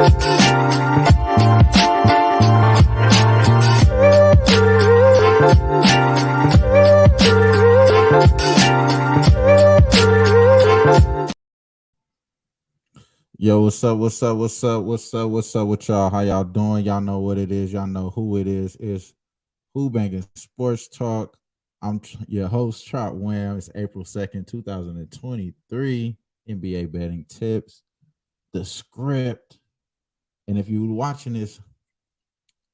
Yo, what's up? What's up with y'all? How y'all doing? Y'all know what it is. Y'all know who it is. It's Who-Bangin Sports Talk. I'm your host, Trot Wham. It's April 2nd, 2023. NBA betting tips, the script. And if you're watching this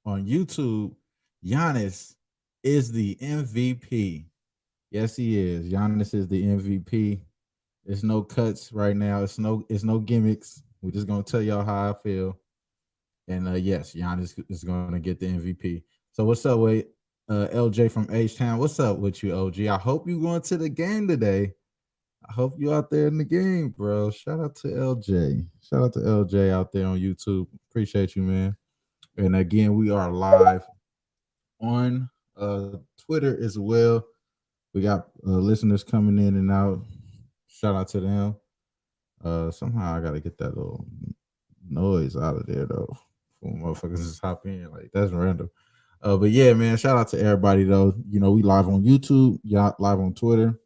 on YouTube, Giannis is the MVP. Yes, he is. Giannis is the MVP. There's no cuts right now. It's no gimmicks. We're just gonna tell y'all how I feel. And yes, Giannis is gonna get the MVP. So what's up with LJ from H-Town? What's up with you, OG? I hope you going to the game today. I hope you out there in the game, bro. Shout out to LJ. Shout out to LJ out there on YouTube. Appreciate you, man. And again, we are live on Twitter as well. We got listeners coming in and out. Shout out to them. Somehow I gotta get that little noise out of there though. For motherfuckers just hop in. Like that's random. But yeah, man, shout out to everybody though. You know, we live on YouTube, y'all live on Twitter,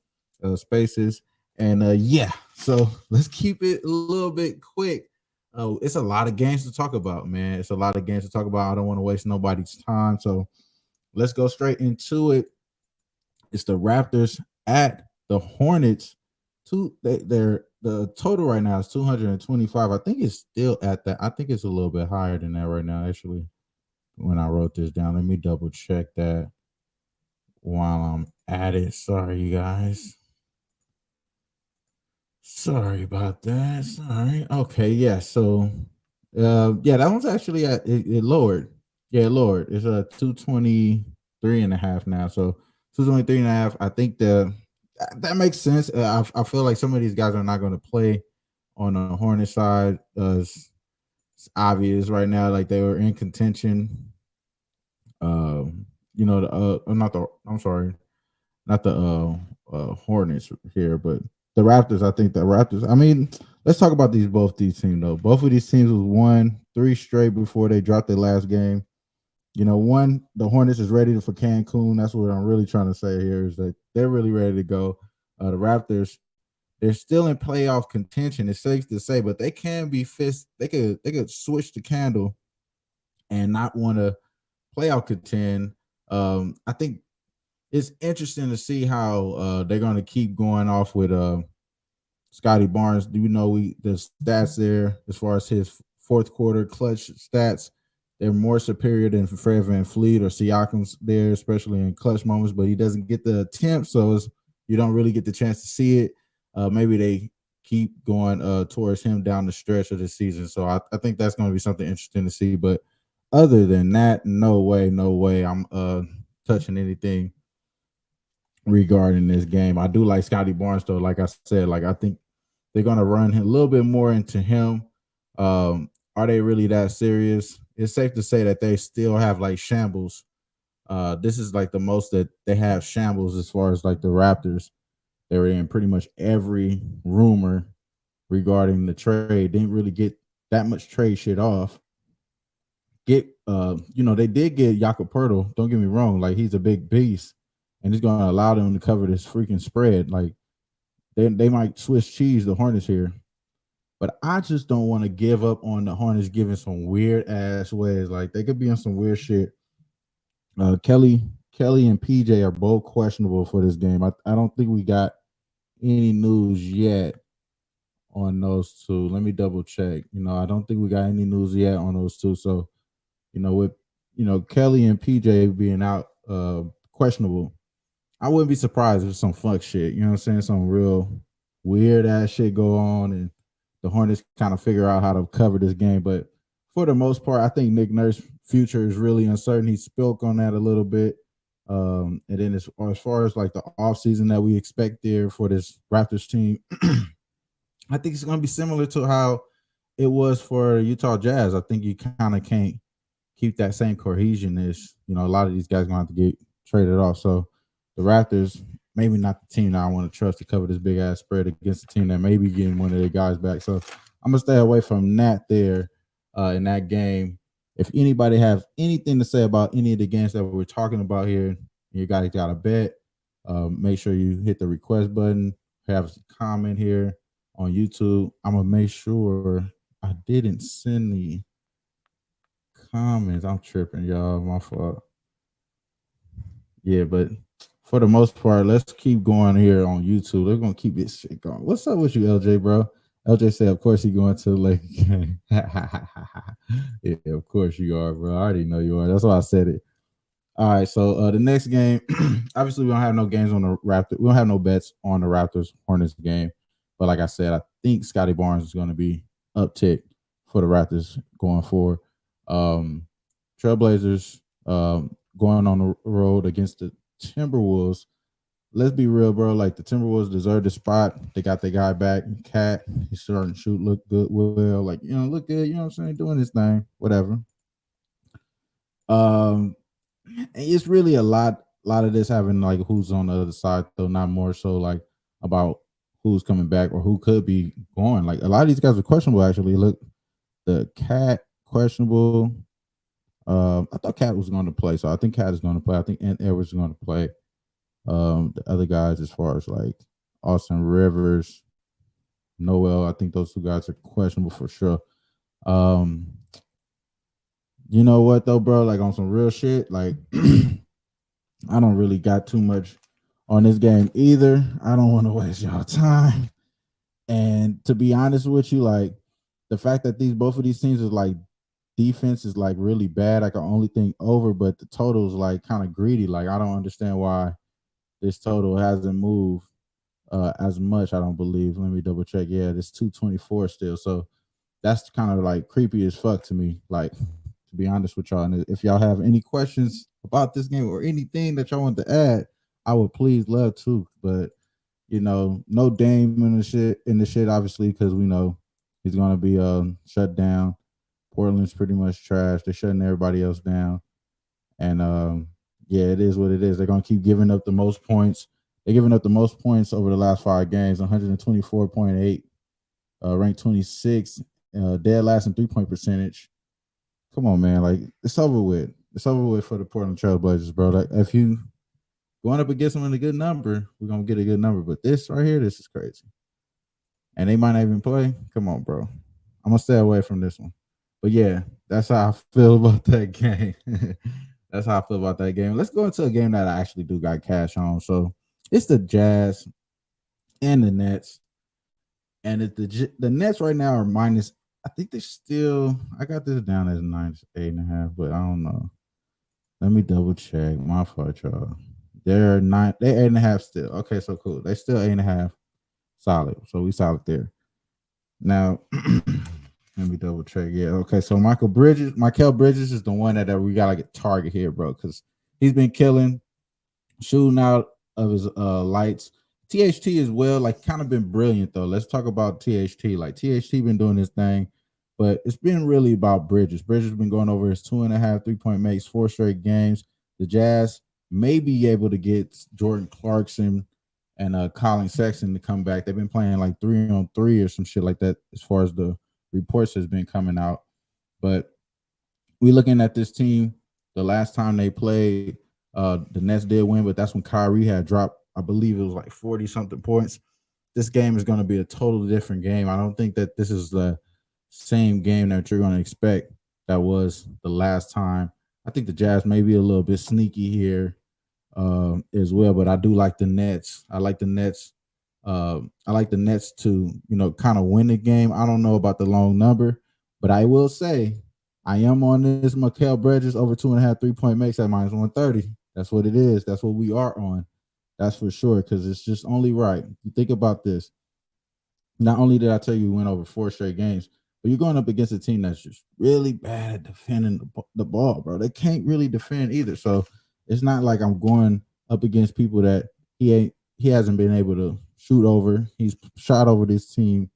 Spaces. And yeah, so let's keep it a little bit quick. It's a lot of games to talk about, man. It's a lot of games to talk about. I don't want to waste nobody's time. So let's go straight into it. It's the Raptors at the Hornets. The total right now is 225. I think it's still at that. I think it's a little bit higher than that right now, actually. When I wrote this down, let me double check that while I'm at it. Sorry, you guys. Sorry about that. Sorry. Okay, yeah. So yeah, that one's actually at it lowered. Yeah, it lowered. It's a 223.5 now. So 223.5. I think that makes sense. I feel like some of these guys are not going to play on the Hornet side. It's obvious right now, like they were in contention. You know, not the Hornets here, but the Raptors. I think the Raptors. I mean, let's talk about both these teams though. Both of these teams was won 3 straight before they dropped their last game. You know, the Hornets is ready for Cancun. That's what I'm really trying to say here is that they're really ready to go. The Raptors, they're still in playoff contention. It's safe to say, but they can be fist. They could switch the candle and not want to playoff contend. I think it's interesting to see how they're going to keep going off with Scotty Barnes. Do you know the stats there as far as his fourth quarter clutch stats? They're more superior than Fred VanVleet or Siakam's there, especially in clutch moments, but he doesn't get the attempt, so you don't really get the chance to see it. Maybe they keep going towards him down the stretch of the season. So I think that's going to be something interesting to see. But other than that, no way I'm touching anything regarding this game. I do like Scotty Barnes, though. Like I said, like I think they're going to run a little bit more into him. Are they really that serious? It's safe to say that they still have like shambles. This is like the most that they have shambles as far as like the Raptors. They were in pretty much every rumor regarding the trade. Didn't really get that much trade shit off. You know, they did get Jakob Poeltl. Don't get me wrong, like he's a big beast, and he's gonna allow them to cover this freaking spread. Like they might Swiss cheese the Hornets here. But I just don't want to give up on the Hornets giving some weird ass ways. Like they could be on some weird shit. Kelly and PJ are both questionable for this game. I don't think we got any news yet on those two. Let me double check. You know, I don't think we got any news yet on those two. So, you know, with Kelly and PJ being out questionable, I wouldn't be surprised if some fuck shit. You know what I'm saying? Some real weird ass shit go on and the Hornets kind of figure out how to cover this game. But for the most part, I think Nick Nurse's future is really uncertain. He spoke on that a little bit. And then as far as like the offseason that we expect there for this Raptors team, I think it's going to be similar to how it was for Utah Jazz. I think you kind of can't keep that same cohesion as, you know, a lot of these guys going to have to get traded off. So the Raptors, maybe not the team that I want to trust to cover this big ass spread against a team that may be getting one of their guys back. So I'm gonna stay away from that there. in that game. If anybody has anything to say about any of the games that we're talking about here, you guys got a bet. Make sure you hit the request button. Have a comment here on YouTube. I'm gonna make sure I didn't send the comments. I'm tripping, y'all. My fault. Yeah, but for the most part, let's keep going here on YouTube. They're gonna keep this shit going. What's up with you, LJ, bro? LJ said, of course he going to the Lakers game. Yeah, of course you are, bro. I already know you are. That's why I said it. All right, so the next game, obviously we don't have no games on the Raptors. We don't have no bets on the Raptors Hornets game. But like I said, I think Scotty Barnes is going to be uptick for the Raptors going forward. Trailblazers going on the road against the Timberwolves. Let's be real, bro. Like the Timberwolves deserve the spot. They got their guy back, Cat. He's starting to shoot, look good, well, like look good. You know what I'm saying? Doing his thing, whatever. Um, it's really a lot of this having like who's on the other side, though, not more so like about who's coming back or who could be going. Like a lot of these guys are questionable. Actually, look, the Cat questionable. I thought Cat was going to play, so I think Cat is going to play. I think Edwards is going to play. The other guys, as far as like Austin Rivers, Noel, I think those two guys are questionable for sure. Um, you know what though, bro? Like on some real shit, like I don't really got too much on this game either. I don't want to waste y'all time. And to be honest with you, like the fact that both of these teams is like defense is like really bad, I can only think over, but the total is like kind of greedy. Like I don't understand why this total hasn't moved as much. I don't believe. Let me double check. Yeah, it's 224 still. So that's kind of like creepy as fuck to me. Like to be honest with y'all, and if y'all have any questions about this game or anything that y'all want to add, I would please love to. But no Dame in the shit obviously because we know he's gonna be shut down. Portland's pretty much trash. They're shutting everybody else down. And yeah, it is what it is. They're gonna keep giving up the most points. They're giving up the most points over the last 5 games, 124.8, ranked 26, dead last in 3-point percentage. Come on, man. Like it's over with. It's over with for the Portland Trailblazers, bro. Like if you going up against them in a good number, we're gonna get a good number. But this right here, this is crazy. And they might not even play. Come on, bro. I'm gonna stay away from this one. But yeah, that's how I feel about that game. That's how I feel about that game. Let's go into a game that I actually do got cash on. So it's the Jazz and the Nets. And the Nets right now are minus. I think they still. I got this down as minus 8.5, but I don't know. Let me double check. My fault, y'all. They're 9. They 8.5 still. Okay, so cool. They still 8.5. Solid. So we solid there. Now, let me double check. Yeah. Okay. So Michael Bridges is the one that we got to get target here, bro, because he's been killing, shooting out of his lights. THT as well, like kind of been brilliant though. Let's talk about THT. Like THT been doing his thing, but it's been really about Bridges. Bridges been going over his 2.5 3-point makes, 4 straight games. The Jazz may be able to get Jordan Clarkson and Colin Sexton to come back. They've been playing like 3-on-3 or some shit like that as far as the reports has been coming out. But we looking at this team. The last time they played, the Nets did win, but that's when Kyrie had dropped. I believe it was like 40 something points. This game is going to be a totally different game. I don't think that this is the same game that you're going to expect that was the last time. I think the Jazz may be a little bit sneaky here as well, but I do like the Nets. I like the Nets. I like the Nets to kind of win the game. I don't know about the long number, but I will say I am on this Mikal Bridges over 2.5 3-point makes at minus 130. That's what it is. That's what we are on. That's for sure, because it's just only right. You think about this. Not only did I tell you we went over 4 straight games, but you're going up against a team that's just really bad at defending the ball, bro. They can't really defend either. So it's not like I'm going up against people that he hasn't been able to shoot over. He's shot over this team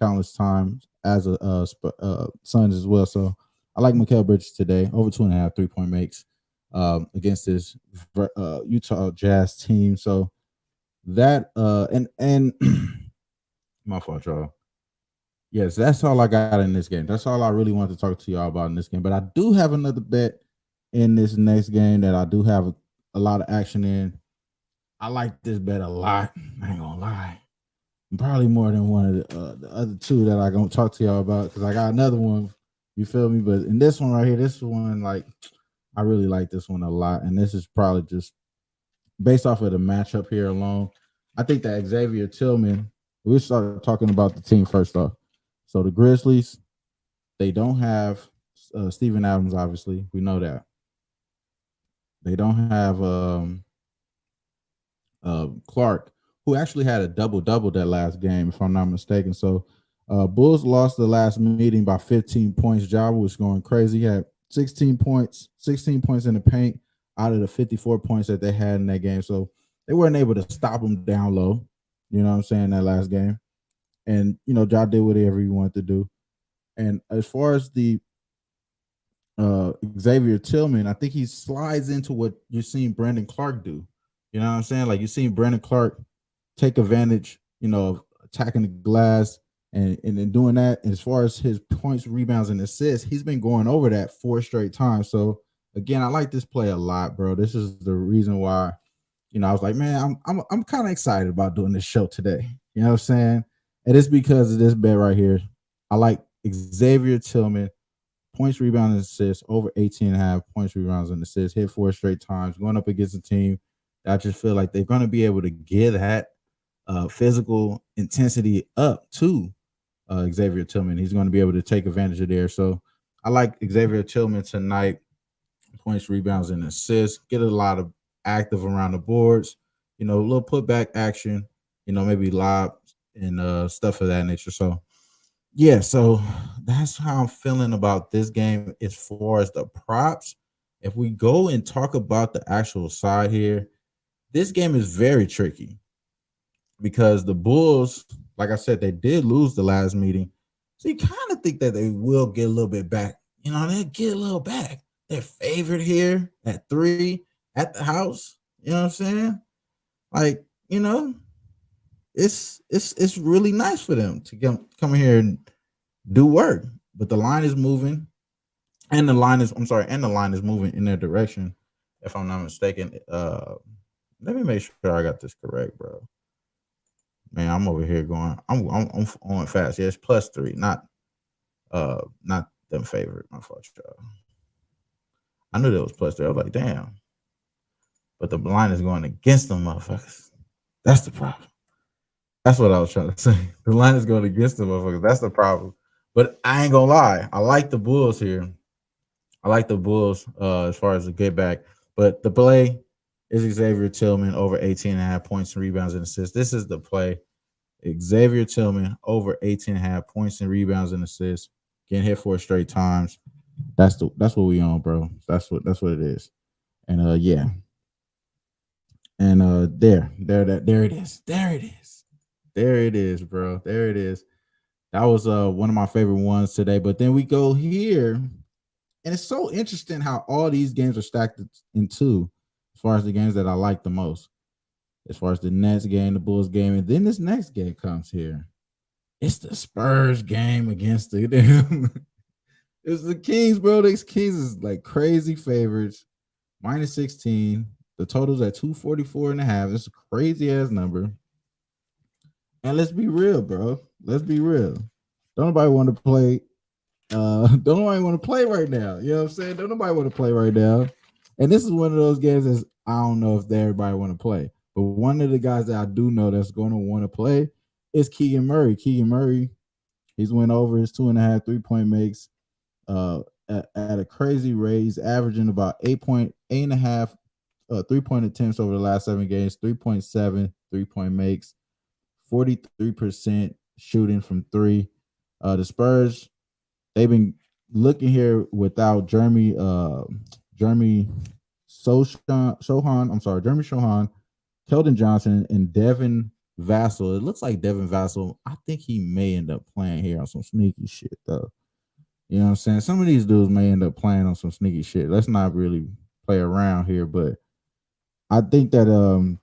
countless times as a Suns as well. So I like Mikal Bridges today over 2.5 3-point makes against this Utah Jazz team. So that and my fault, y'all. Yes, that's all I got in this game. That's all I really want to talk to y'all about in this game. But I do have another bet in this next game that I do have a lot of action in. I like this bet a lot. I ain't gonna lie. Probably more than one of the other two that I gonna talk to y'all about because I got another one. You feel me? But in this one right here, this one like I really like this one a lot, and this is probably just based off of the matchup here alone. I think that Xavier Tillman. We start talking about the team first off. So the Grizzlies, they don't have Steven Adams. Obviously, we know that they don't have Clark, who actually had a double double that last game, if I'm not mistaken. So Bulls lost the last meeting by 15 points. Java was going crazy. He had 16 points in the paint out of the 54 points that they had in that game. So they weren't able to stop him down low. You know what I'm saying? That last game. And, Ja did whatever he wanted to do. And as far as the Xavier Tillman, I think he slides into what you're seeing Brandon Clark do. You know what I'm saying? Like you're seeing Brandon Clark take advantage, of attacking the glass and then doing that. And as far as his points, rebounds, and assists, he's been going over that 4 straight times. So again, I like this play a lot, bro. This is the reason why, I was like, man, I'm kind of excited about doing this show today. You know what I'm saying? And it's because of this bet right here. I like Xavier Tillman points, rebounds, and assists over 18 and a half points, rebounds, and assists, hit 4 straight times, going up against a team that I just feel like they're going to be able to get that physical intensity up to Xavier Tillman. He's going to be able to take advantage of there. So I like Xavier Tillman tonight, points, rebounds, and assists, get a lot of active around the boards, a little putback action, maybe lob and stuff of that nature. So yeah, so that's how I'm feeling about this game as far as the props. If we go and talk about the actual side here, this game is very tricky because the Bulls, like I said, they did lose the last meeting. So you kind of think that they will get a little bit back. They'll get a little back. They're favored here at 3 at the house. You know what I'm saying? Like, it's really nice for them to come here and do work. But the line is moving, and the line is moving in their direction, if I'm not mistaken. Let me make sure I got this correct, bro. Man, I'm over here going. I'm on fast. Yes, +3, not them favorite. My fault, y'all. I knew that was +3. I was like, damn. But the line is going against them, motherfuckers. That's the problem. That's what I was trying to say. The line is going against them, motherfuckers. That's the problem. But I ain't gonna lie. I like the Bulls here. I like the Bulls as far as the get back. But the play is Xavier Tillman over 18 and a half points and rebounds and assists. This is the play. Xavier Tillman over 18 and a half points and rebounds and assists. Getting hit 4 straight times. That's what we on, bro. That's what it is. And yeah. And there it is. There it is. There it is, bro. There it is. That was one of my favorite ones today. But then we go here, and it's so interesting how all these games are stacked in two, as far as the games that I like the most. As far as the Nets game, the Bulls game, and then this next game comes here. It's the Spurs game against the it's the Kings, bro. These Kings is like crazy favorites. -16. The total's at 244 and a half. It's a crazy ass number. And let's be real, bro. Let's be real. Don't nobody want to play. Don't nobody want to play right now. You know what I'm saying? Don't nobody want to play right now. And this is one of those games that I don't know if everybody want to play. But one of the guys that I do know that's going to want to play is Keegan Murray. Keegan Murray, he's went over his 2.5 3-point makes at a crazy rate. He's averaging about 8.5 3-point attempts over the last 7 games, 3.7 3-point makes, 43% shooting from 3. The Spurs, they've been looking here without Jeremy Sohan, Keldon Johnson, and Devin Vassell. It looks like Devin Vassell, I think he may end up playing here on some sneaky shit, though. You know what I'm saying? Some of these dudes may end up playing on some sneaky shit. Let's not really play around here, but I think that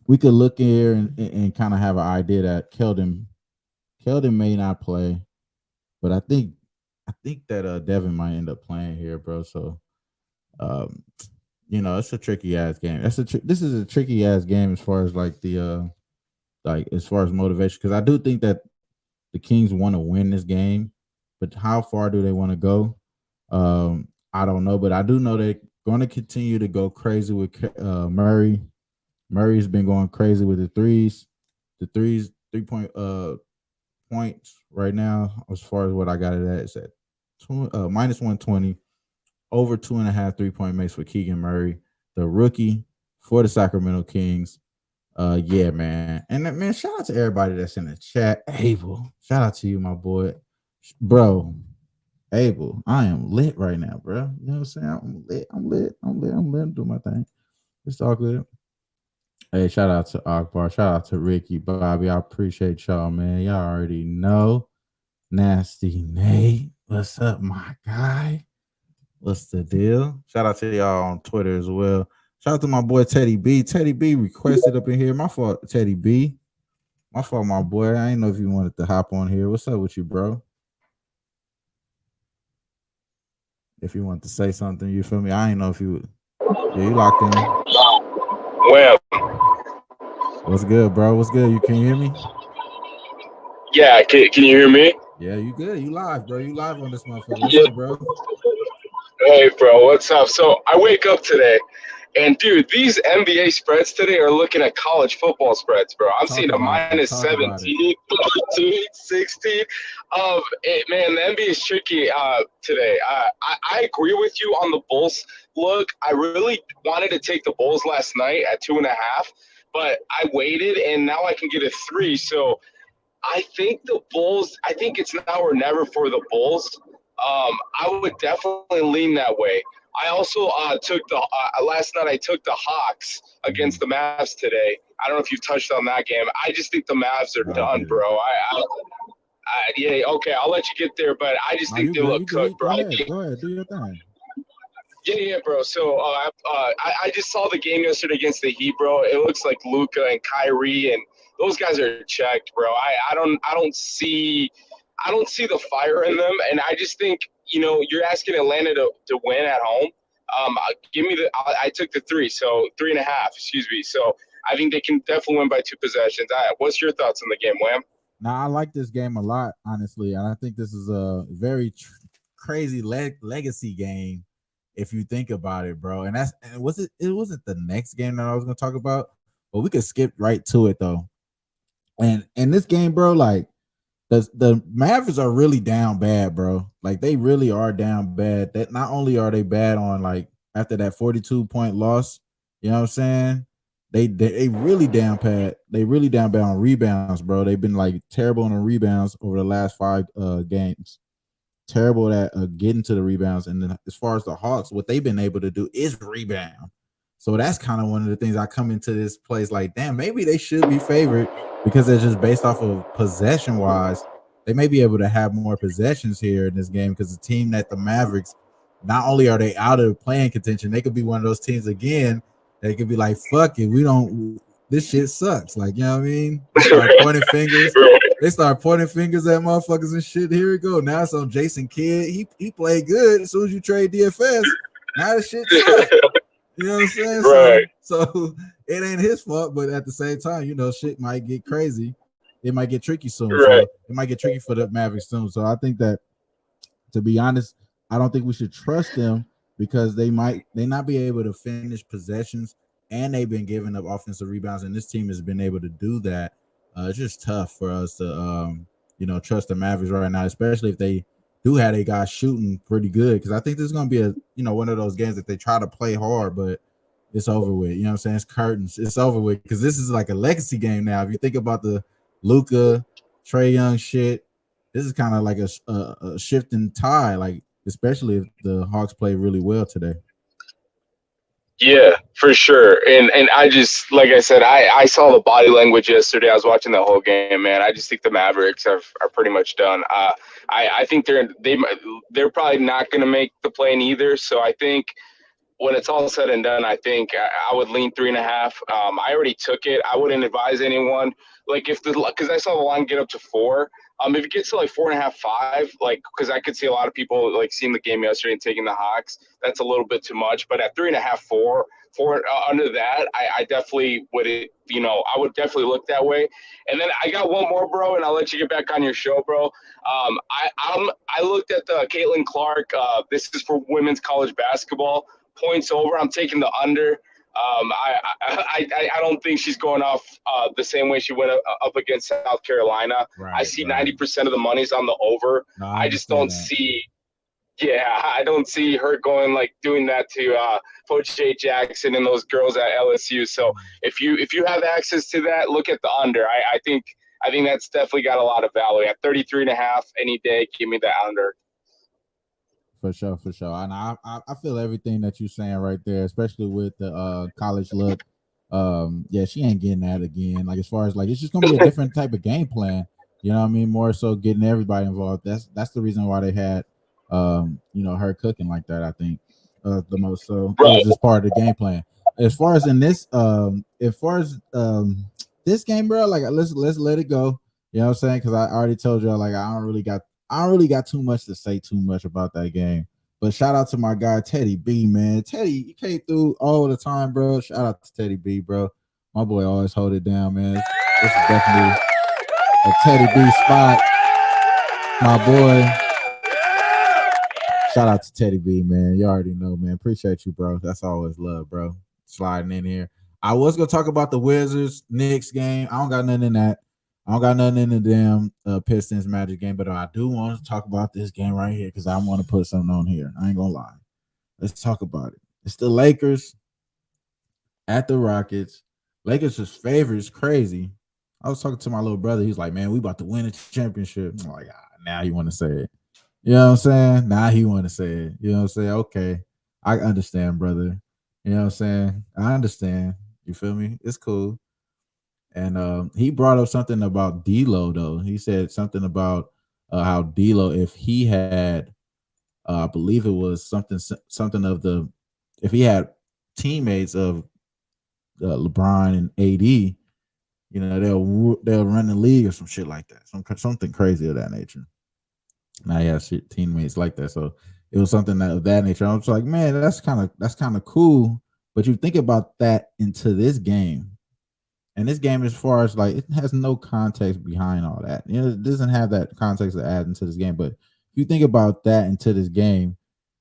we could look here and kind of have an idea that Keldon may not play. but I think that Devin might end up playing here, bro. So um, it's a tricky ass game. This is a tricky ass game as far as like the as far as motivation, because I do think that the Kings want to win this game, but how far do they want to go? I don't know, but I do know they're going to continue to go crazy with Murray. Murray's been going crazy with the threes. The threes 3 point points right now, as far as what I got it at, is at minus 120, over 2.5 3 point makes for Keegan Murray, the rookie for the Sacramento Kings. Yeah, man. And man, shout out to everybody that's in the chat. Abel, shout out to you, my boy. Bro, Abel, I am lit right now, bro. You know what I'm saying? I'm lit. I'm lit. I'm lit. I'm lit. I'm doing my thing. It's all good. Hey, shout out to Akbar. Shout out to Ricky, Bobby. I appreciate y'all, man. Y'all already know. Nasty Nate. What's up, my guy? What's the deal? Shout out to y'all on Twitter as well. Shout out to my boy Teddy B. Teddy B requested up in here. My fault, Teddy B. My fault, my boy. I didn't know if you wanted to hop on here. What's up with you, bro? If you want to say something, you feel me? I ain't know if you would. Yeah, you locked in. Well, What's good, bro? What's good? You can you hear me? yeah, can you hear me? Yeah, you good. You live, bro. You live on this motherfucker. What's Yeah. up, bro? Hey, bro, what's up? So I wake up today, and dude, these NBA spreads today are looking at college football spreads, bro. I'm Talk seeing a about it. minus Talk about it. 17, 13, 16. Man, the NBA is tricky today. I agree with you on the Bulls. Look, I really wanted to take the Bulls last night at 2.5, but I waited, and now I can get a 3. So I think the Bulls. I think it's now or never for the Bulls. I would definitely lean that way. I also took the last night. I took the Hawks against Mhm. the Mavs today. I don't know if you touched on that game. I just think the Mavs are No, I done, didn't. bro. Yeah, okay, I'll let you get there, but I just No, think you they good. look You cooked, good. bro. Go ahead. Go ahead. Do your thing. Yeah, bro. So I just saw the game yesterday against the Heat, bro. It looks like Luka and Kyrie and those guys are checked, bro. I don't see the fire in them, and I just think you're asking Atlanta to win at home. Give me I took the 3, so 3.5. Excuse me. So I think they can definitely win by 2 possessions. What's your thoughts on the game, Wham? Now, I like this game a lot, honestly, and I think this is a very crazy legacy game if you think about it, bro. And was it? It wasn't the next game that I was going to talk about, but we could skip right to it though. And in this game, bro, like the Mavericks are really down bad, bro. Like they really are down bad. That not only are they bad on like after that 42-point loss, you know what I'm saying? They really down bad. They really down bad on rebounds, bro. They've been like terrible on the rebounds over the last 5 games. Terrible at getting to the rebounds. And then as far as the Hawks, what they've been able to do is rebound. So that's kind of one of the things I come into this place like, damn, maybe they should be favored because they're just based off of possession wise. They may be able to have more possessions here in this game because the team that the Mavericks, not only are they out of playing contention, they could be one of those teams again. They could be like, fuck it, we don't. This shit sucks. Like, you know what I mean? They start pointing fingers. They start pointing fingers at motherfuckers and shit. Here we go. Now it's on Jason Kidd. He played good as soon as you trade DFS. Now the shit suck. You know what I'm saying? Right. So it ain't his fault, but at the same time, shit might get crazy. It might get tricky soon. So Right. it might get tricky for the Mavericks soon. So I think that, to be honest, I don't think we should trust them because they not be able to finish possessions, and they've been giving up offensive rebounds, and this team has been able to do that. It's just tough for us to trust the Mavericks right now, especially if they do have a guy shooting pretty good. Because I think this is gonna be a one of those games that they try to play hard, but it's over with. You know what I'm saying? It's curtains. It's over with because this is like a legacy game now. If you think about the Luka, Trey Young shit, this is kind of like a shifting tide, like especially if the Hawks play really well today. Yeah, for sure. And I just like I said, I saw the body language yesterday. I was watching the whole game, man. I just think the Mavericks are pretty much done. I think they're probably not going to make the play in either. So I think when it's all said and done, I think I would lean 3.5. I already took it. I wouldn't advise anyone like if the because I saw the line get up to 4. If it gets to like 4.5, 5, like because I could see a lot of people like seeing the game yesterday and taking the Hawks. That's a little bit too much. But at 3.5, 4 under that, I definitely would. I would definitely look that way. And then I got one more, bro, and I'll let you get back on your show, bro. I looked at the Caitlin Clark. This is for women's college basketball points over. I'm taking the under. I don't think she's going off the same way she went up against South Carolina. I Right, see right. 90% of the money's on the over. No, I I just understand don't that. see. Yeah, I don't see her going like doing that to Coach Jay Jackson and those girls at LSU. So if you have access to that, look at the under. I think that's definitely got a lot of value at 33.5 any day. Give me the under. For sure, for sure. And I feel everything that you're saying right there, especially with the college look. Yeah, she ain't getting that again. Like as far as like it's just gonna be a different type of game plan. You know what I mean? More so getting everybody involved. That's the reason why they had her cooking like that, I think. The most so it was Bro, just part of the game plan. As far as in this as far as this game, bro, like let's let it go. You know what I'm saying? Because I already told you like I don't really got too much to say too much about that game. But shout out to my guy Teddy B, man. Teddy, you came through all the time, bro. Shout out to Teddy B, bro. My boy always hold it down, man. This is definitely a Teddy B spot. My boy. Shout out to Teddy B, man. You already know, man. Appreciate you, bro. That's always love, bro. Sliding in here. I was gonna talk about the Wizards Knicks game. I don't got nothing in that. I don't got nothing in the damn Pistons Magic game, but I do want to talk about this game right here because I want to put something on here. I ain't gonna lie. Let's talk about it. It's the Lakers at the Rockets. Lakers is favorites, crazy. I was talking to my little brother. He's like, "Man, we about to win a championship." I'm like, now you want to say it? You know what I'm saying? Now he want to say it. You know what I'm saying? Okay, I understand, brother. You know what I'm saying? I understand. You feel me? It's cool. And he brought up something about D'Lo though. He said something about how D'Lo, if he had, I believe it was something of the, if he had teammates of LeBron and AD, they'll run the league or some shit like that, something crazy of that nature. Now he has shit teammates like that, so it was something of that nature. I was like, man, that's kind of cool. But you think about that into this game, and this game, as far as like, it has no context behind all that. It doesn't have that context to add into this game. But if you think about that into this game,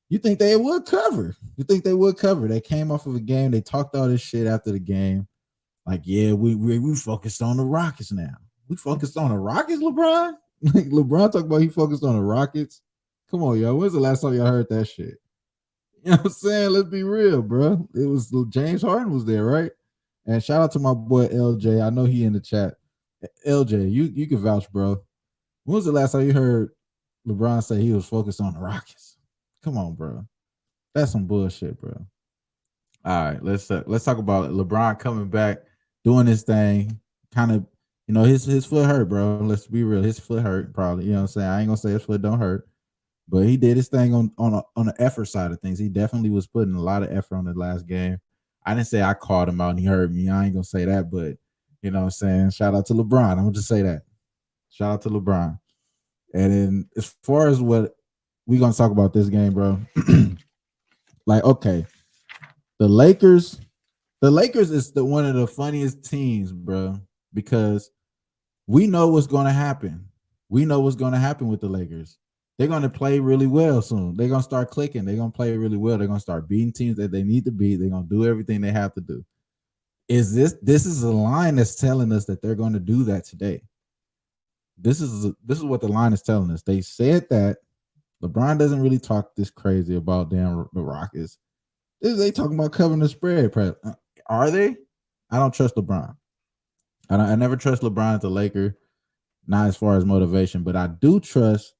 you think they would cover. You think they would cover. They came off of a game. They talked all this shit after the game. Like, yeah, we focused on the Rockets now. We focused on the Rockets, LeBron. Like LeBron talked about he focused on the Rockets. Come on, y'all. When's the last time y'all heard that shit? You know what I'm saying? Let's be real, bro. It was James Harden was there, right? And shout out to my boy LJ. I know he in the chat. LJ, you can vouch, bro. When was the last time you heard LeBron say he was focused on the Rockets? Come on, bro. That's some bullshit, bro. All right, let's talk about LeBron coming back, doing his thing. Kind of, his foot hurt, bro. Let's be real. His foot hurt, probably. You know what I'm saying? I ain't gonna say his foot don't hurt, but he did his thing on the effort side of things. He definitely was putting a lot of effort on the last game. I didn't say I called him out and he hurt me. I ain't gonna say that, but you know what I'm saying? Shout out to LeBron. I'm gonna just say that. Shout out to LeBron. And then as far as what we gonna talk about this game, bro. Like, okay, the Lakers, the Lakers is one of the funniest teams, bro, because we know what's going to happen. We know what's going to happen with the Lakers. They're going to play really well soon. They're going to start clicking. They're going to play really well. They're going to start beating teams that they need to beat. They're going to do everything they have to do. This is a line that's telling us that they're going to do that today. This is what the line is telling us. They said that LeBron doesn't really talk this crazy about damn the Rockets. They talking about covering the spread. Are they? I don't trust LeBron. I never trust LeBron as a Laker, not as far as motivation, but I do trust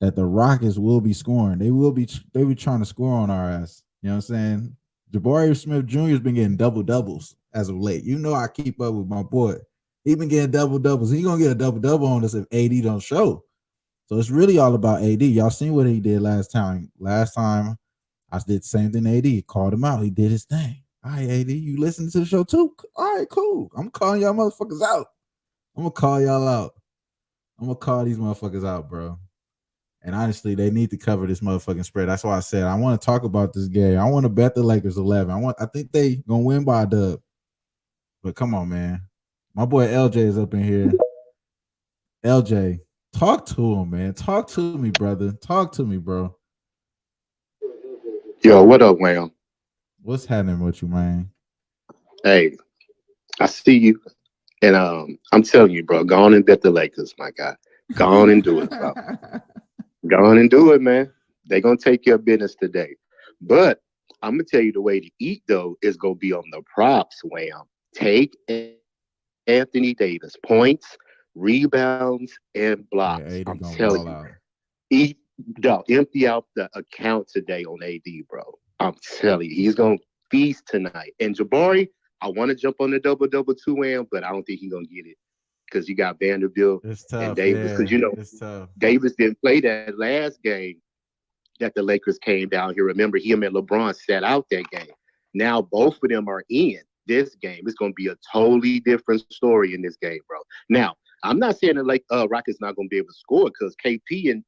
that the Rockets will be scoring. They be trying to score on our ass. You know what I'm saying? Jabari Smith Jr. has been getting double doubles as of late. You know I keep up with my boy. He been getting double doubles. He gonna get a double double on us if AD don't show. So it's really all about AD. Y'all seen what he did last time. Last time I did the same thing to AD. Called him out. He did his thing. All right, AD, you listening to the show too? All right, cool. I'm calling y'all motherfuckers out. I'm gonna call y'all out. I'm gonna call these motherfuckers out, bro. And honestly, they need to cover this motherfucking spread. That's why I said I want to talk about this game. I want to bet the Lakers 11. I think they gonna win by a dub. But come on, man. My boy LJ is up in here. LJ, talk to him, man. Talk to me, brother. Talk to me, bro. Yo, what up, Wham? What's happening with you, man? Hey, I see you, and I'm telling you, bro, go on and bet the Lakers, my guy. Go on and do it, bro. Go on and do it, man. They gonna take care of business today. But I'm gonna tell you the way to eat though is gonna be on the props, Wham. Take Anthony Davis points, rebounds, and Yeah, blocks. AD I'm gonna telling ball you, out. eat, dog, empty out the account today on AD, bro. I'm telling you, he's gonna feast tonight. And Jabari, I want to jump on the double double two am, but I don't think he's gonna get it because you got Vanderbilt It's and tough. Davis. Because Yeah, you know it's tough. Davis didn't play that last game that the Lakers came down here. Remember, him and LeBron sat out that game. Now both of them are in this game. It's going to be a totally different story in this game, bro. Now, I'm not saying that like Rockets not going to be able to score because KP and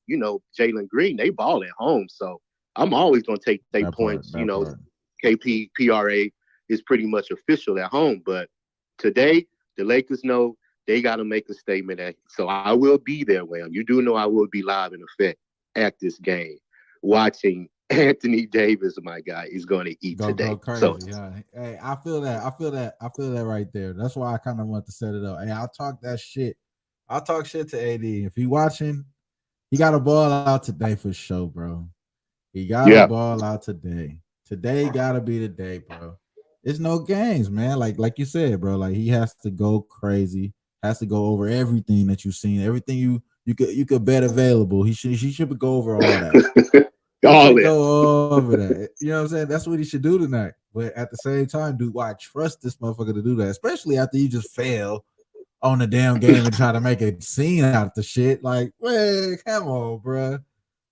Jalen Green they ball at home. So I'm always going to take their That part. points. That part. KP PRA is pretty much official at home. But today the Lakers know they got to make a statement. So I will be there, Wham. You do know I will be live in effect at this game watching Anthony Davis, my guy, is going to eat Go today. So, crazy, huh? Hey, I feel that. I feel that. I feel that right there. That's why I kind of want to set it up. Hey, I'll talk that shit. I'll talk shit to AD. If he watching, he got a ball out today for sure, bro. He got a yeah. ball out today. Today gotta be the day, bro. It's no games, man. Like you said, bro. Like he has to go crazy. Has to go over everything that you've seen, everything you could bet available. He should go over all that. He All should that. go over that. You know what I'm saying? That's what he should do tonight. But at the same time, dude, why I trust this motherfucker to do that, especially after you just fail on the damn game and try to make a scene out of the shit. Like, man, come on, bro.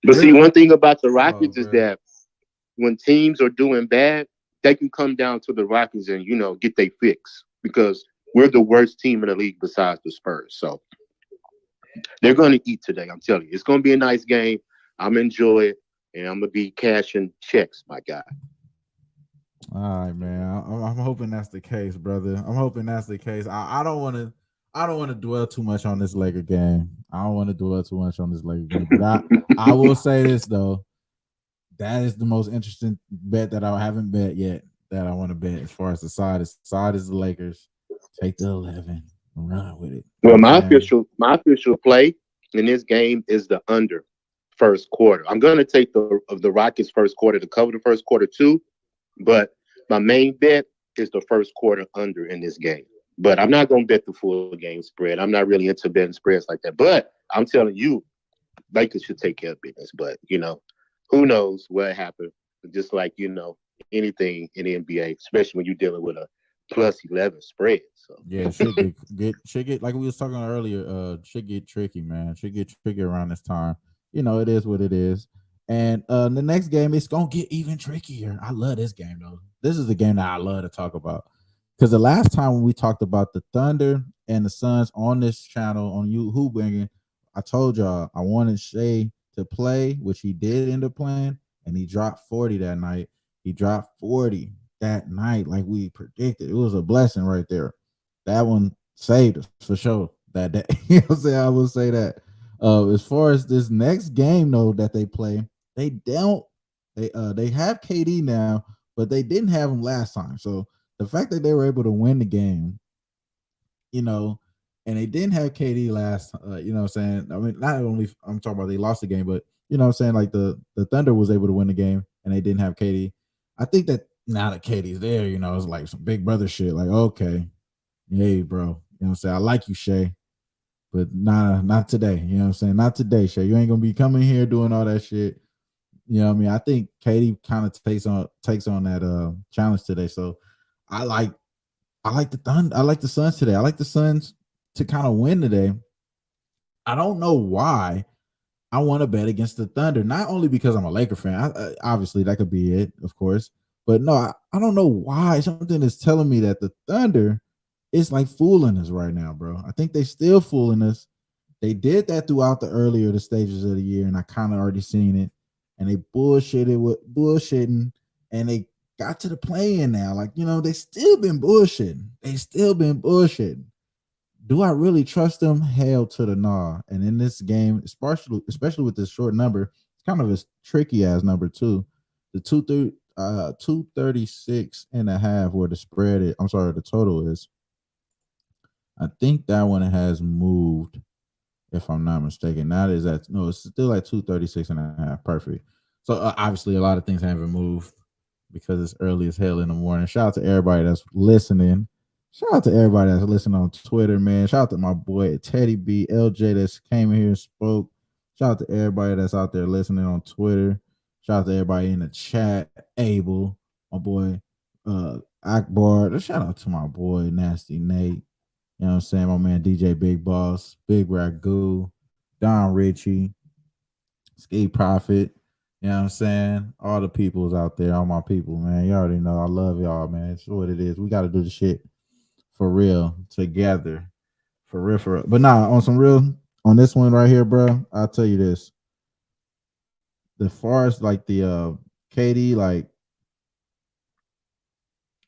But see, one thing about the Come on, Rockets is bro. that when teams are doing bad, they can come down to the Rockets and, get their fix because we're the worst team in the league besides the Spurs. So they're going to eat today. I'm telling you, it's going to be a nice game. I'm enjoy it, and I'm going to be cashing checks, my guy. All right, man. I'm hoping that's the case, brother. I'm hoping that's the case. I don't want to. I don't want to dwell too much on this Laker game. I don't want to dwell too much on this Laker game. But I will say this though. That is the most interesting bet that I haven't bet yet. That I want to bet as far as the side is. Side is the Lakers. Take the 11 and run with it. You know what Well, I'm my saying? official my official play in this game is the under first quarter. I'm going to take the Rockets first quarter to cover the first quarter too, but my main bet is the first quarter under in this game. But I'm not going to bet the full game spread. I'm not really into betting spreads like that. But I'm telling you, Lakers should take care of business. But who knows what happened? Just like anything in the NBA, especially when you're dealing with a plus 11 spread. So Yeah, it should get like we was talking earlier. Should get tricky, man. Should get tricky around this time. It is what it is. And the next game it's gonna get even trickier. I love this game though. This is the game that I love to talk about because the last time when we talked about the Thunder and the Suns on this channel on you Who-Bangin, I told y'all I wanted Shea to play, which he did end up playing, and he dropped 40 that night. He dropped 40 that night, like we predicted. It was a blessing right there. That one saved us for sure that day. You know what I'm saying? I will say that. As far as this next game though that they play, they don't they have KD now, but they didn't have him last time. So the fact that they were able to win the game, you know, and they didn't have KD last, what I'm saying? I mean, not only I'm talking about they lost the game, but what I'm saying, like the Thunder was able to win the game and they didn't have KD. I think that now that KD's there, it's like some big brother shit. Like, okay, hey, bro, what I'm saying? I like you, Shay, but nah, not today. You know what I'm saying? Not today, Shay. You ain't gonna be coming here doing all that shit. You know what I mean? I think Katie kind of takes on that challenge today. So I like I like the Thunder. I like the Suns today. I like the Suns to kind of win today. I don't know why I want to bet against the Thunder. Not only because I'm a Laker fan. Obviously, that could be it, of course. But no, I don't know why. Something is telling me that the Thunder is like fooling us right now, bro. I think they still fooling us. They did that throughout the earlier the stages of the year, and I kind of already seen it. And they bullshitted with bullshitting, and they got to the play-in now. Like, they still been bullshitting. They still been bullshitting. Do I really trust them? Hell to the nah. And in this game, especially with this short number, it's kind of a tricky ass number too. The 236 and a half where the spread is, I'm sorry, the total is. I think that one has moved, if I'm not mistaken. That is at no, it's still at 236 and a half. Perfect. So obviously a lot of things haven't moved because it's early as hell in the morning. Shout out to everybody that's listening. Shout out to everybody that's listening on Twitter, man. Shout out to my boy Teddy B, LJ that came in here and spoke. Shout out to everybody that's out there listening on Twitter. Shout out to everybody in the chat. Abel, my boy Akbar. Shout out to my boy Nasty Nate. You know what I'm saying? My man DJ Big Boss, Big Ragu, Don Richie, Ski Prophet. You know what I'm saying? All the peoples out there, all my people, man. You already know I love y'all, man. It's what it is. We got to do the shit for real together. For real, for real. But nah, on some real, on this one right here, bro, I'll tell you this. As far as like the KD, like,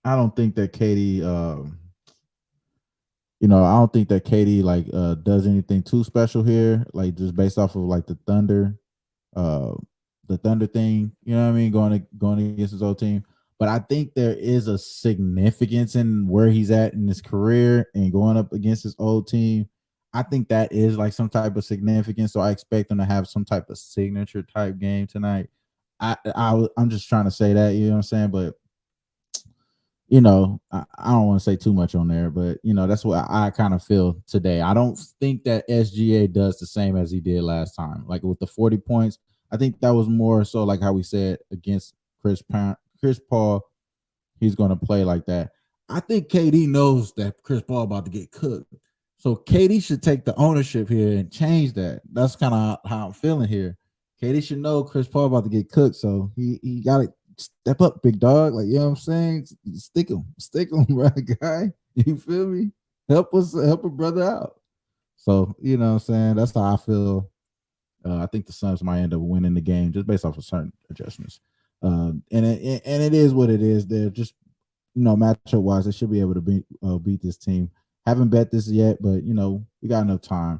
I don't think that KD I don't think that KD like does anything too special here, like just based off of like uh the Thunder thing, you know what I mean, going against his old team. But I think there is a significance in where he's at in his career and going up against his old team. I think that is like some type of significance. So I expect him to have some type of signature type game tonight. I'm just trying to say that, you know what I'm saying? But I don't want to say too much on there, but that's what I kind of feel today. I don't think that SGA does the same as he did last time. Like with the 40 points, I think that was more so like how we said against Chris Paul, he's going to play like that. I think KD knows that Chris Paul about to get cooked. So KD should take the ownership here and change that. That's kind of how I'm feeling here. KD should know Chris Paul about to get cooked, so he got to step up, big dog. Like, you know what I'm saying? Stick him, right, guy. You feel me? Help a brother out. So, you know what I'm saying? That's how I feel. I think the Suns might end up winning the game just based off of certain adjustments. And it is what it is. They're just, matchup wise, they should be able to beat this team. Haven't bet this yet, but we got enough time.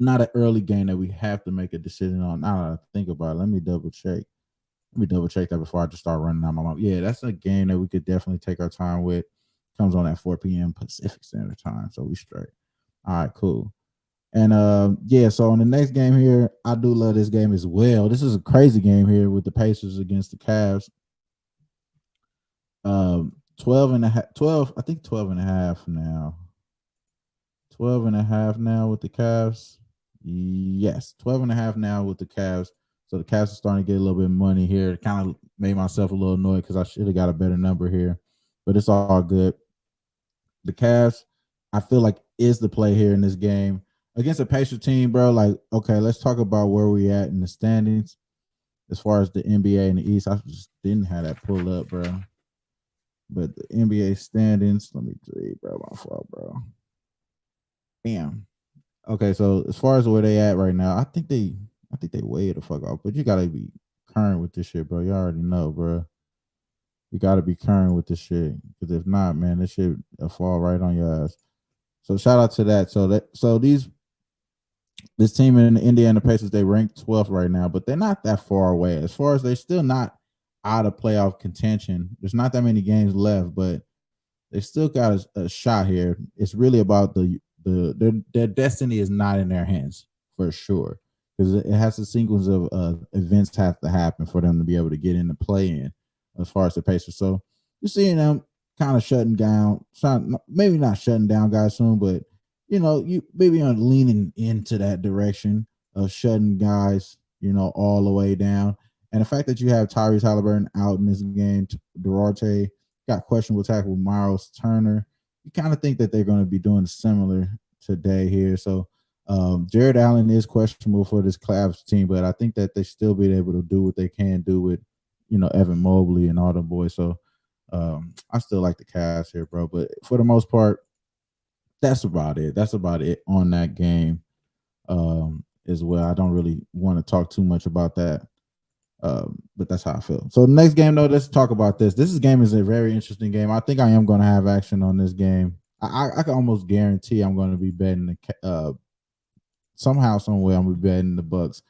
Not an early game that we have to make a decision on. Now that I think about it, let me double check. Let me double check that before I just start running out my mouth. Yeah, that's a game that we could definitely take our time with. Comes on at 4 p.m. Pacific Standard Time, so we straight. All right, cool. And yeah, so on the next game here, I do love this game as well. This is a crazy game here with the Pacers against the Cavs. 12 and a half, 12, I think 12 and a half now. 12 and a half now with the Cavs. Yes, 12 and a half now with the Cavs. So the Cavs are starting to get a little bit of money here. It kind of made myself a little annoyed because I should have got a better number here, but it's all good. The Cavs, I feel like, is the play here in this game against a Pacers team, bro. Like, okay, let's talk about where we at in the standings as far as the NBA and the East. I just didn't have that pull up, bro. But the NBA standings, let me see, bro. My fault, bro. Bam. Okay, so as far as where they at right now, I think they way the fuck off. But you gotta be current with this shit, bro. You already know, bro. You gotta be current with this shit, because if not, man, this shit will fall right on your ass. So shout out to that. So this team in the Indiana Pacers, they ranked 12th right now, but they're not that far away. As far as they're still not out of playoff contention. There's not that many games left, but they still got a shot here. It's really about their destiny is not in their hands for sure, because it has a sequence of events have to happen for them to be able to get in the play in as far as the Pacers. So you're seeing them kind of shutting down, maybe not shutting down guys soon, but you maybe are leaning into that direction of shutting guys, all the way down. And the fact that you have Tyrese Halliburton out in this game, Duarte got questionable tackle with Miles Turner, you kind of think that they're going to be doing similar today here. So Jared Allen is questionable for this Cavs team, but I think that they still be able to do what they can do with, Evan Mobley and all the boys. So I still like the Cavs here, bro. But for the most part, that's about it. That's about it on that game. as well. I don't really want to talk too much about that. But that's how I feel. So the next game, though, let's talk about this. This game is a very interesting game. I think I am going to have action on this game. I can almost guarantee I'm going to be betting somehow, some way. I'm going to be betting the Bucks.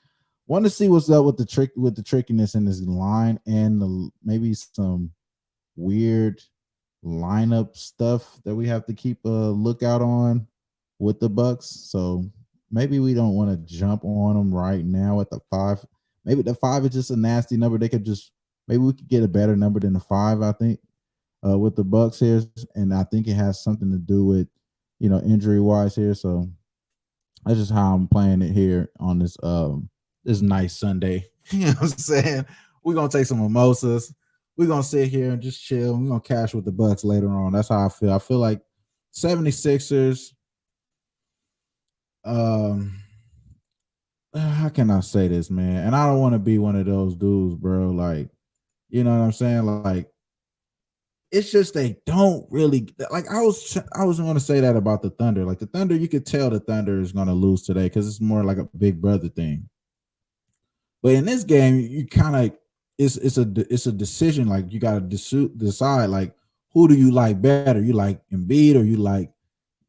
Want to see what's up with the trickiness in this line and maybe some weird lineup stuff that we have to keep a lookout on with the Bucks. So maybe we don't want to jump on them right now at the 5. Maybe the 5 is just a nasty number. Maybe we could get a better number than the 5, I think, with the Bucks here. And I think it has something to do with, injury wise here. So that's just how I'm playing it here on this nice Sunday. You know what I'm saying? We're gonna take some mimosas. We're gonna sit here and just chill. We're gonna cash with the Bucks later on. That's how I feel. I feel like 76ers. How can I say this, man? And I don't want to be one of those dudes, bro. Like, you know what I'm saying? Like, it's just they don't really like. I was going to say that about the Thunder. Like the Thunder, you could tell the Thunder is going to lose today because it's more like a big brother thing. But in this game, you kind of it's a decision. Like you got to decide like who do you like better? You like Embiid or you like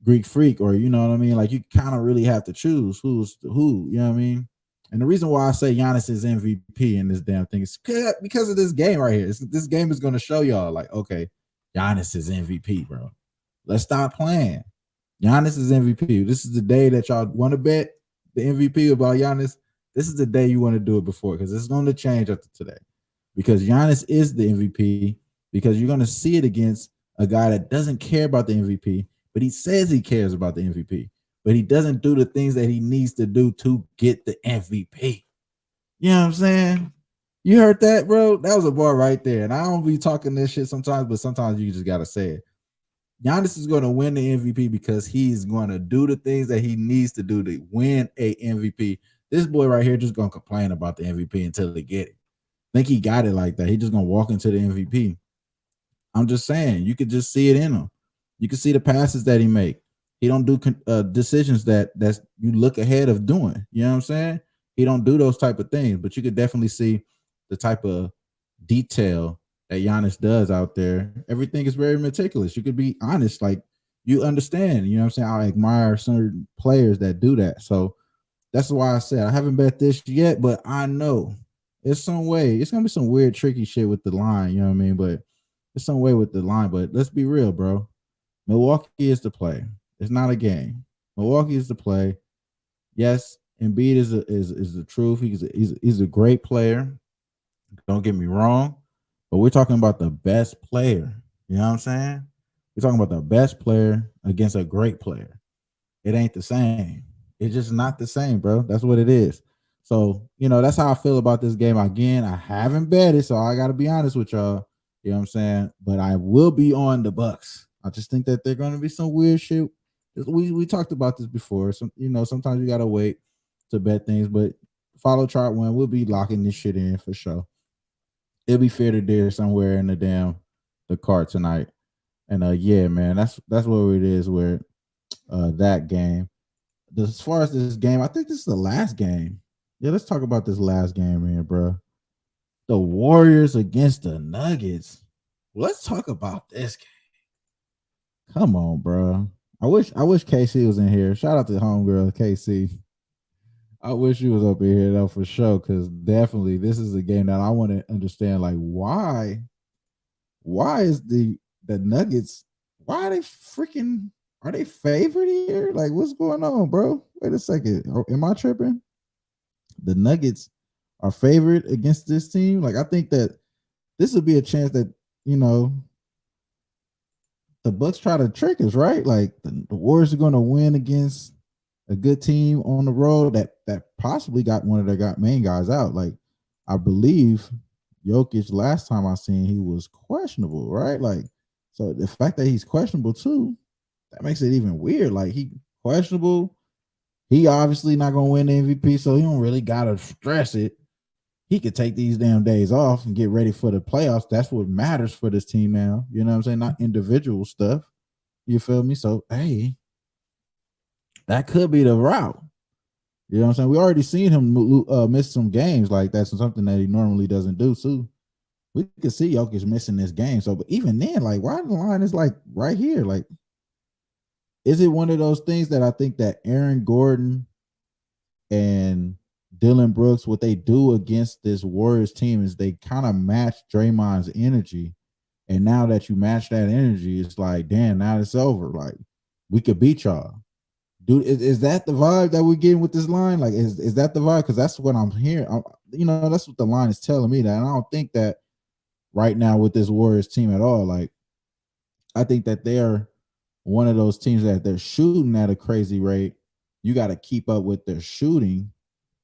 Greek Freak, or you know what I mean? Like you kind of really have to choose who's who. You know what I mean? And the reason why I say Giannis is MVP in this damn thing is because of this game right here. This game is going to show y'all, like, okay, Giannis is MVP, bro. Let's stop playing. Giannis is MVP. This is the day that y'all want to bet the MVP about Giannis. This is the day you want to do it before because it's going to change after today. Because Giannis is the MVP, because you're going to see it against a guy that doesn't care about the MVP, but he says he cares about the MVP. But he doesn't do the things that he needs to do to get the MVP. You know what I'm saying? You heard that, bro? That was a bar right there. And I don't be talking this shit sometimes, but sometimes you just got to say it. Giannis is going to win the MVP because he's going to do the things that he needs to do to win a MVP. This boy right here just going to complain about the MVP until they get it. Think he got it like that. He just going to walk into the MVP. I'm just saying, you could just see it in him. You can see the passes that he make. He don't do decisions that's you look ahead of doing. You know what I'm saying? He don't do those type of things, but you could definitely see the type of detail that Giannis does out there. Everything is very meticulous. You could be honest, like you understand. You know what I'm saying? I admire certain players that do that. So that's why I said I haven't bet this yet, but I know it's some way. It's gonna be some weird, tricky shit with the line. You know what I mean? But it's some way with the line. But let's be real, bro. Milwaukee is the play. It's not a game. Milwaukee is the play. Yes, Embiid is the truth. He's a great player. Don't get me wrong, but we're talking about the best player. You know what I'm saying? We're talking about the best player against a great player. It ain't the same. It's just not the same, bro. That's what it is. So, that's how I feel about this game. Again, I haven't bet it, so I got to be honest with y'all. You know what I'm saying? But I will be on the Bucks. I just think that they're going to be some weird shit. We talked about this before. Sometimes you got to wait to bet things, but follow chart one. We'll be locking this shit in for sure. It'll be fair to dare somewhere in the card tonight. And yeah, man, that's where it is where that game. As far as this game, I think this is the last game. Yeah, let's talk about this last game here, bro. The Warriors against the Nuggets. Let's talk about this game. Come on, bro. I wish KC was in here. Shout out to homegirl KC. I wish she was up in here though for sure, because definitely this is a game that I want to understand. Like, why is the Nuggets? Why are they favored here? Like, what's going on, bro? Wait a second. Am I tripping? The Nuggets are favored against this team. Like, I think that this would be a chance that the Bucks try to trick us, right? Like the Warriors are going to win against a good team on the road that possibly got one of their main guys out. Like I believe Jokic last time I seen he was questionable, right? Like so the fact that he's questionable too, that makes it even weird. Like he questionable, he obviously not gonna win the MVP, so he don't really gotta stress it. He could take these damn days off and get ready for the playoffs. That's what matters for this team now. You know what I'm saying? Not individual stuff. You feel me? So, hey, that could be the route. You know what I'm saying? We already seen him miss some games like that's something that he normally doesn't do too. We could see Jokic missing this game. So, but even then, like, why the line is like right here? Like, is it one of those things that I think that Aaron Gordon and Dylan Brooks, what they do against this Warriors team is they kind of match Draymond's energy. And now that you match that energy, it's like, damn, now it's over. Like, we could beat y'all. Dude, is that the vibe that we're getting with this line? Like, is that the vibe? Because that's what I'm hearing. That's what the line is telling me that. And I don't think that right now with this Warriors team at all. Like, I think that they're one of those teams that they're shooting at a crazy rate. You got to keep up with their shooting,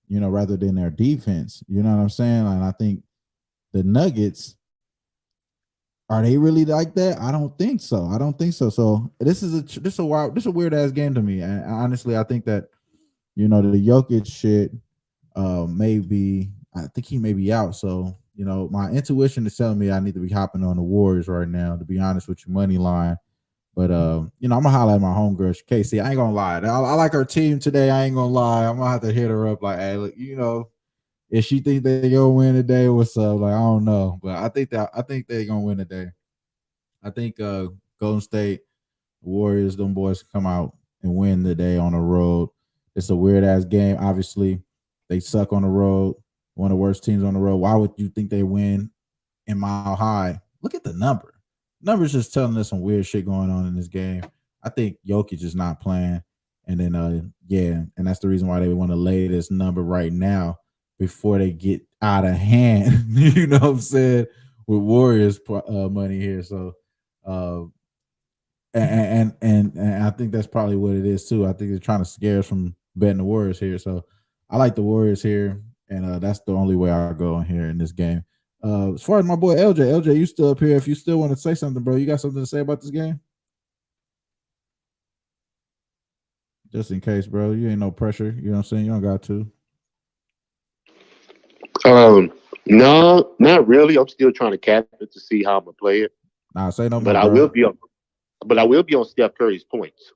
rather than their defense. You know what I'm saying? And I think the Nuggets, are they really like that? I don't think so. I don't think so. So this a weird ass game to me. And honestly, I think that the Jokic shit, maybe I think he may be out. So my intuition is telling me I need to be hopping on the Warriors right now. To be honest with you, money line. But I'm gonna holler at my homegirl Casey. I ain't gonna lie. I like her team today. I ain't gonna lie. I'm gonna have to hit her up like, hey, look, if she think they gonna win today, what's up? Like, I don't know, but I think they gonna win today. I think Golden State Warriors, them boys come out and win today on the road. It's a weird ass game. Obviously, they suck on the road. One of the worst teams on the road. Why would you think they win in Mile High? Look at the number. Numbers just telling us some weird shit going on in this game. I think Jokic is not playing. And then and that's the reason why they want to lay this number right now before they get out of hand. You know what I'm saying? With Warriors money here. So uh and I think that's probably what it is too. I think they're trying to scare us from betting the Warriors here. So I like the Warriors here, and that's the only way I go in here in this game. As far as my boy LJ, you still up here? If you still want to say something, bro, you got something to say about this game? Just in case, bro. You ain't no pressure. You know what I'm saying? You don't got to. No, not really. I'm still trying to cap it to see how I'm gonna play it. Nah, say no But more, I bro. will be on. But I will be on Steph Curry's points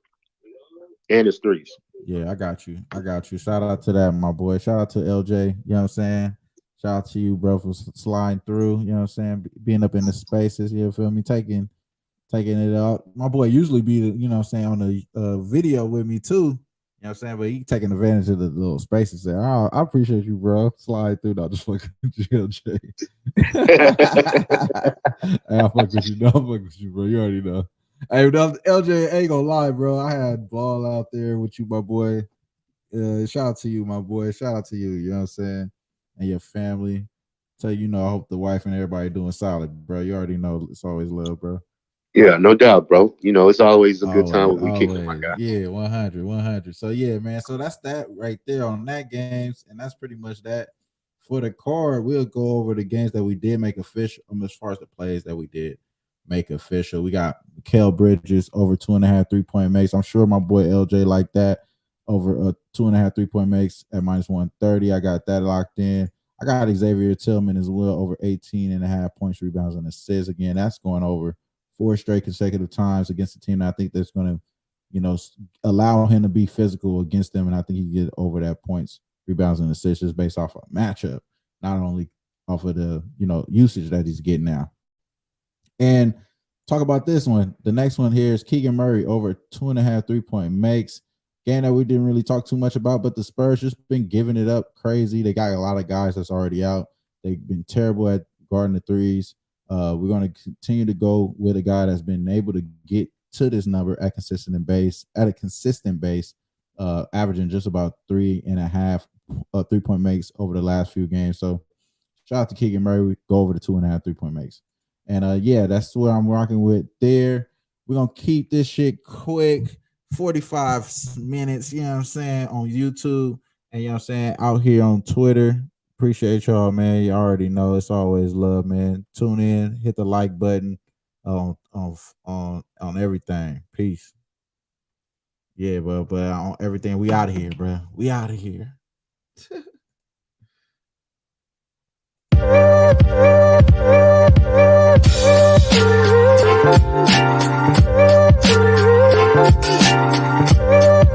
and his threes. Yeah, I got you. I got you. Shout out to that, my boy. Shout out to LJ. You know what I'm saying? Shout out to you, bro, for sliding through. You know what I'm saying? Being up in the spaces. You feel me? Taking it out. My boy usually be, you know what I'm saying, on the video with me too. You know what I'm saying? But he taking advantage of the little spaces there. I appreciate you, bro. Slide through. Not just fucking LJ. Hey, I fuck with you. No, I fuck with you, bro. You already know. Hey, LJ, ain't gonna lie, bro. I had ball out there with you, my boy. Shout out to you, my boy. Shout out to you. You know what I'm saying? And your family. Tell you, I hope the wife and everybody doing solid, bro. You already know it's always love, bro. Yeah, no doubt, bro. It's always a good time Always, when we kick it, my always. guy. Yeah, 100, 100. So, yeah, man. So, that's that right there on that games. And that's pretty much that. For the card, we'll go over the games that we did make official as far as the plays that we did make official. We got Kel Bridges over 2.5 3-point makes. I'm sure my boy LJ like that over 2.5 3-point makes at minus 130. I got that locked in. I got Xavier Tillman as well over 18.5 points, rebounds, and assists. Again, that's going over 4 straight consecutive times against a team that I think that's going to, allow him to be physical against them. And I think he get over that points, rebounds, and assists just based off of matchup, not only off of the, usage that he's getting now. And talk about this one. The next one here is Keegan Murray over 2.5 3-point makes. Game that we didn't really talk too much about, but the Spurs just been giving it up crazy. They got a lot of guys that's already out. They've been terrible at guarding the threes. We're going to continue to go with a guy that's been able to get to this number at a consistent base, averaging just about 3.5 3-point makes over the last few games. So shout out to Keegan Murray. We go over the 2.5 3-point makes. And that's what I'm rocking with there. We're going to keep this shit quick. 45 minutes, you know what I'm saying, on YouTube. And you know what I'm saying, out here on Twitter. Appreciate y'all, man. You already know it's always love, man. Tune in, hit the like button on everything. Peace. Yeah, but on everything, we out of here, bro. We out of here.